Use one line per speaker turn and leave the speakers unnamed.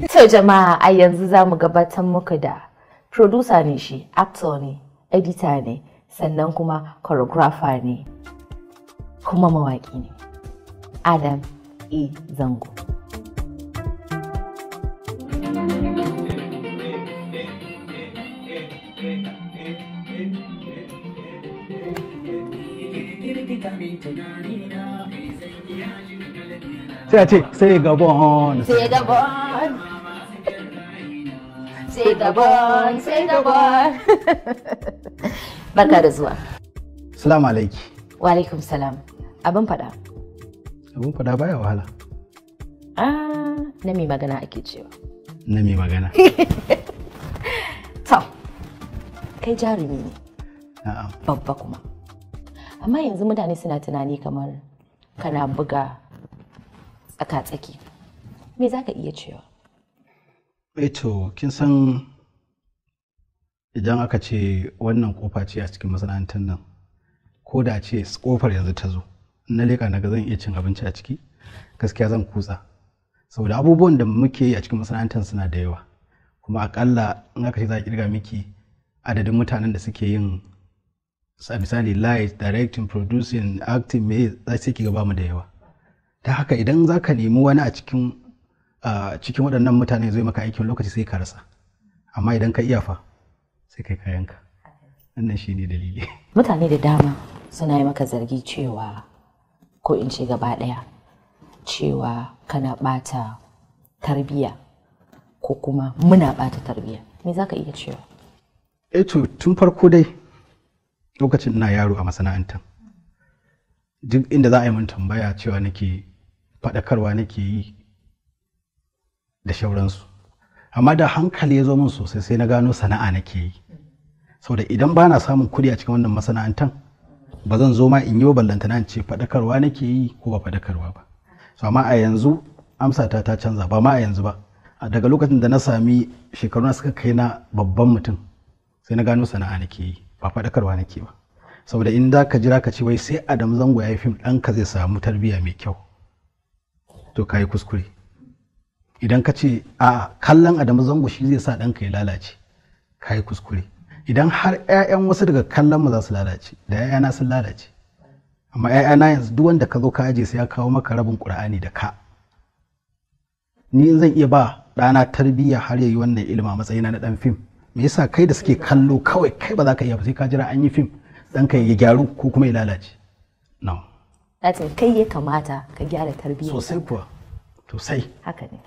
To jama'a a yanzu za mu gabatar muku da producer ne shi, actor ne, editor ne, sannan kuma choreographer ne, kuma mawaƙi ne. Adam E. Zango.
Sai a ce sai Gabon.
Sai Gabon. Sai Gabon, sai Gabon. Barka da zuwa.
Salamu alaiki.
Wa alaikum salam. Abin fada.
Abin fada baya wahala.
Na mai magana ake cewa.
Na mai magana.
To, kai jarumi ne.
Na'am.
Babba kuma. Amma yanzu mutane suna tunani kamar kana buga tsaka-tsaki. Me za ka iya cewa?
To, kin san idan aka ce wannan kofa ce a cikin masana'antar nan, ko da ce kofar yanzu ta zo, na leƙa naga zan iya cin abinci a ciki, gaskiya zan kutsa. Saboda abubuwan da muke yi a cikin masana'antar suna da yawa. Kuma akalla in aka ce za a kirga miki adadin mutanen da suke yin misali light, directing, producing, acting, me za su ki gaba mu da yawa. Ta haka idan za ka nemi wani a cikin waɗannan mutane zai maka aikin lokaci sai ka rasa. Amma idan ka iya fa sai kai kayanka. Wannan shi ne dalili.
Mutane da dama suna yi maka zargi cewa ko in ce gaba ɗaya cewa kana ɓata tarbiyya ko kuma muna ɓata tarbiyya. Me za ka iya cewa?
To tun farko dai lokacin ina yaro a masana'antar duk inda za a yi min tambaya cewa nake faɗakarwa nake yi da shauransu, amma da hankali ya zo min sosai sai na gano sana'a nake yi. Saboda idan ba na samun kuɗi a cikin wannan masana'antar ba zan zo ma in yi ballantana in ce faɗakarwa nake yi ko ba faɗakarwa ba. So amma a yanzu amsata ta canza, ba ma a yanzu ba, daga lokacin da na sami shekaru na suka kai na babban mutum sai na gano sana'a nake yi ba faɗakarwa nake ba. Saboda in da ka jira ka ce wai sai Adam Zango ya yi fim ɗanka zai samu tarbiyya mai kyau, to ka yi kuskure. Idan ka ce a kallon Adam Zango shi zai sa ɗanka ya lalace, ka yi kuskure. Idan har 'ya'yan wasu daga kallon mu za su lalace, da 'ya'yana sun lalace. Amma 'ya'yana yanzu duk wanda ka zo ka aje sai ya kawo maka rabin Ƙur'ani da ka. Ni in zan iya ba ɗana tarbiyya har ya yi wannan ilimi a matsayina na ɗan fim, me yasa kai da suke kallo kawai kai ba za ka iya ba sai ka jira an yi fim ɗanka ya gyaru ko kuma ya lalace? No.
Kai ya kamata ka gyara tarbiyya.
Sosai kuwa, sosai.
Haka ne.